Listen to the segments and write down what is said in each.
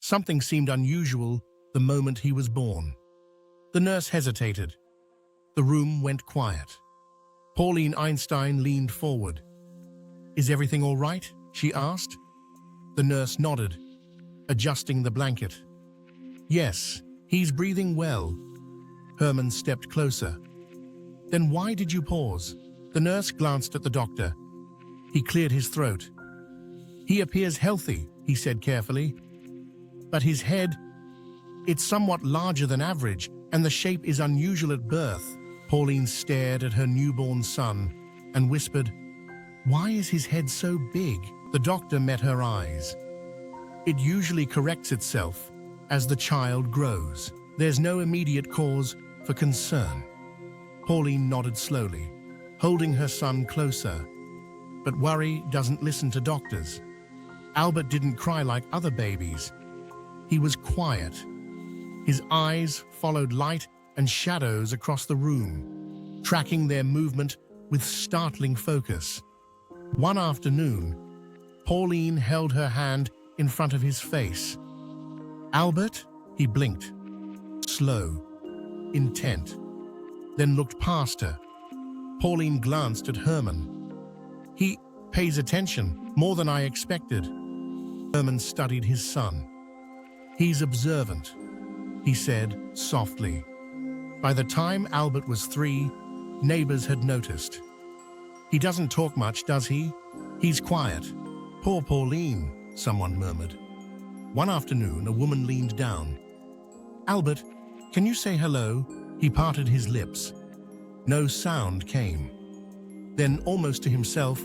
Something seemed unusual the moment he was born. The nurse hesitated. The room went quiet. Pauline Einstein leaned forward. "Is everything all right?" she asked. The nurse nodded, adjusting the blanket. "Yes, he's breathing well." Herman stepped closer. "Then why did you pause?" The nurse glanced at the doctor. He cleared his throat. "He appears healthy," he said carefully. "But his head, it's somewhat larger than average, and the shape is unusual at birth." Pauline stared at her newborn son and whispered, "Why is his head so big?" The doctor met her eyes. "It usually corrects itself as the child grows. There's no immediate cause for concern." Pauline nodded slowly, holding her son closer. But worry doesn't listen to doctors. Albert didn't cry like other babies. He was quiet. His eyes followed light and shadows across the room, tracking their movement with startling focus. One afternoon, Pauline held her hand in front of his face. "Albert?" He blinked, slow, intent, then looked past her. Pauline glanced at Herman. "He pays attention, more than I expected." Herman studied his son. "He's observant," he said softly. By the time Albert was 3, neighbors had noticed. "He doesn't talk much, does he? He's quiet." "Poor Pauline," someone murmured. One afternoon, a woman leaned down. "Albert, can you say hello?" He parted his lips. No sound came. Then, almost to himself,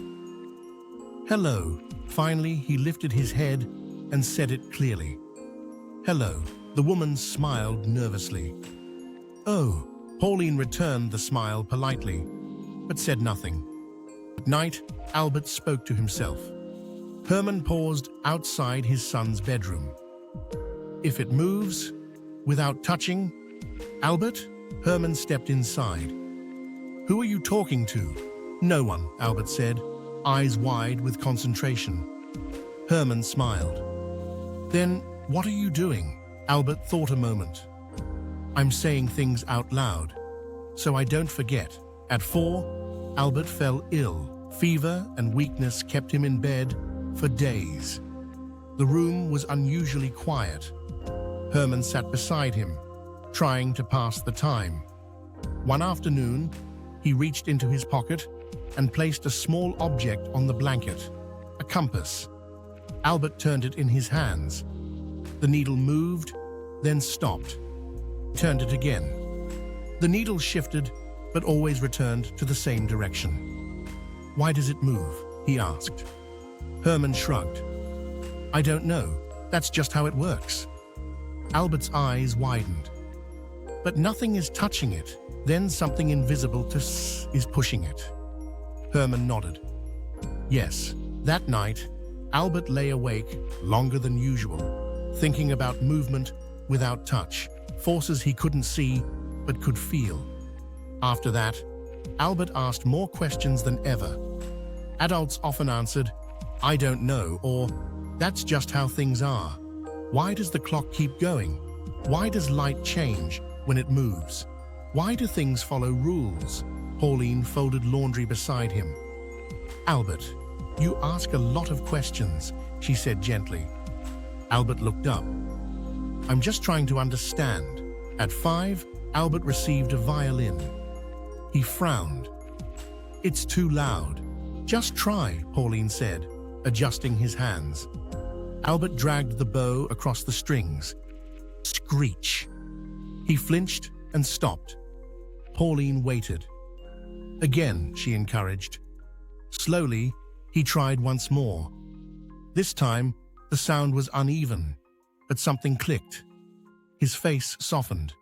"Hello." Finally, he lifted his head and said it clearly. "Hello." The woman smiled nervously. "Oh." Pauline returned the smile politely, but said nothing. At night, Albert spoke to himself. Herman paused outside his son's bedroom. "If it moves, without touching..." "Albert?" Herman stepped inside. "Who are you talking to?" "No one," Albert said, eyes wide with concentration. Herman smiled. "Then what are you doing?" Albert thought a moment. "I'm saying things out loud, so I don't forget." At 4, Albert fell ill. Fever and weakness kept him in bed for days. The room was unusually quiet. Herman sat beside him, trying to pass the time. One afternoon, he reached into his pocket and placed a small object on the blanket, a compass. Albert turned it in his hands. The needle moved, then stopped. Turned it again. The needle shifted, but always returned to the same direction. "Why does it move?" he asked. Herman shrugged. "I don't know. That's just how it works." Albert's eyes widened. "But nothing is touching it. Then something invisible is pushing it." Herman nodded. "Yes." That night, Albert lay awake longer than usual, thinking about movement without touch, forces he couldn't see but could feel. After that, Albert asked more questions than ever. Adults often answered, "I don't know," or "That's just how things are." Why does the clock keep going? Why does light change when it moves? Why do things follow rules? Pauline folded laundry beside him. "Albert, you ask a lot of questions," she said gently. Albert looked up. "I'm just trying to understand." At 5, Albert received a violin. He frowned. "It's too loud." "Just try," Pauline said, adjusting his hands. Albert dragged the bow across the strings. Screech. He flinched and stopped. Pauline waited. "Again," she encouraged. Slowly, he tried once more. This time, the sound was uneven, but something clicked. His face softened.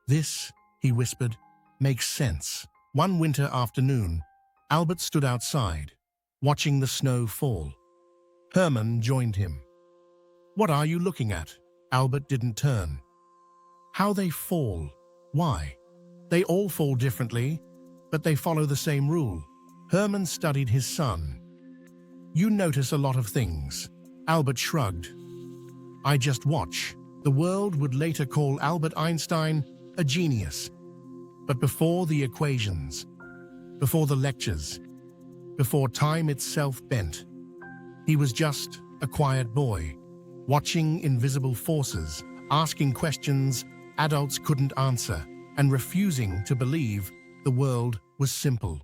"This," he whispered, "makes sense." One winter afternoon, Albert stood outside, watching the snow fall. Herman joined him. "What are you looking at?" Albert didn't turn. "How they fall. Why?" "They all fall differently, but they follow the same rule." Herman studied his son. "You notice a lot of things." Albert shrugged. I just watch. The world would later call Albert Einstein a genius. But before the equations, before the lectures, before time itself bent, he was just a quiet boy, watching invisible forces, asking questions adults couldn't answer, and refusing to believe the world was simple.